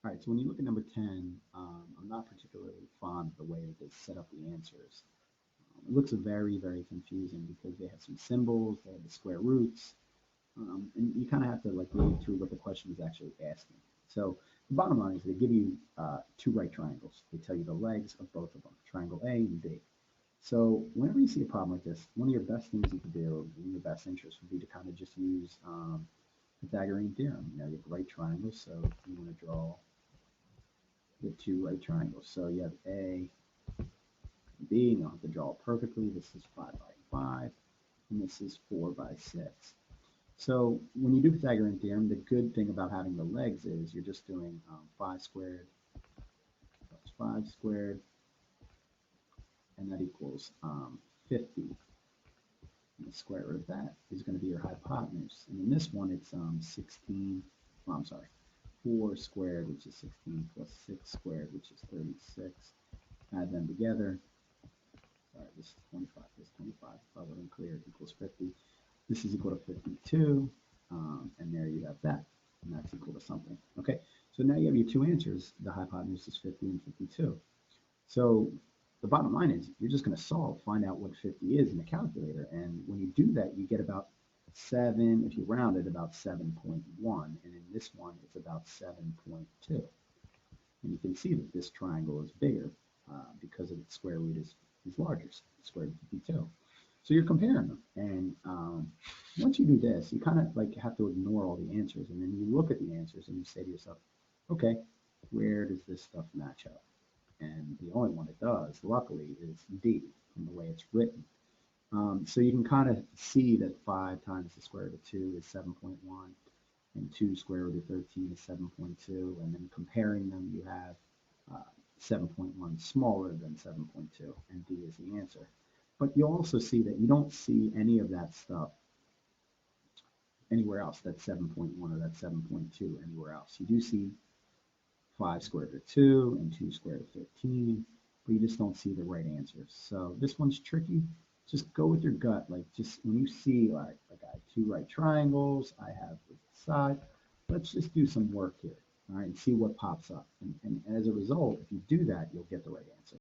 All right, so when you look at number 10, I'm not particularly fond of the way that they set up the answers. It looks very, very confusing because they have some symbols, they have the square roots, and you kind of have to like read through what the question is actually asking. So the bottom line is they give you two right triangles. They tell you the legs of both of them, triangle A and B. So whenever you see a problem like this, one of your best things you could do, in your best interest, would be to kind of just use Pythagorean theorem. You know, you have right triangles, so you want to draw the two right triangles. So you have A and B, and you'll have to draw it perfectly. This is 5 by 5, and this is 4 by 6. So when you do Pythagorean theorem, the good thing about having the legs is you're just doing 5 squared plus 5 squared, and that equals 50. And the square root of that is going to be your hypotenuse. And in this one, it's 16, well, I'm sorry, 4 squared, which is 16, plus 6 squared, which is 36. Add them together. Sorry, this is 25, this is 25. If I wasn't clear, equals 50. This is equal to 52, and there you have that, and that's equal to something. Okay, so now you have your two answers. The hypotenuse is 50 and 52. So the bottom line is you're just going to solve, find out what 50 is in the calculator, and when you do that, you get about 7, if you round it, about 7.1, and in this one, it's about 7.2. And you can see that this triangle is bigger because of its square root is larger, square root of 52. So you're comparing them, and once you do this, you kind of like have to ignore all the answers, and then you look at the answers and you say to yourself, okay, where does this stuff match up? And the only one it does, luckily, is D, from the way it's written. So you can kind of see that 5 times the square root of 2 is 7.1, and 2 square root of 13 is 7.2, and then comparing them, you have 7.1 smaller than 7.2, and D is the answer. But you'll also see that you don't see any of that stuff anywhere else, that 7.1 or that 7.2 anywhere else. You do see 5 squared root of 2 and 2 squared root of 13, but you just don't see the right answers. So this one's tricky. Just go with your gut. Like just when you see like I have two right triangles, I have this side, let's just do some work here, all right, and see what pops up. And as a result, if you do that, you'll get the right answer.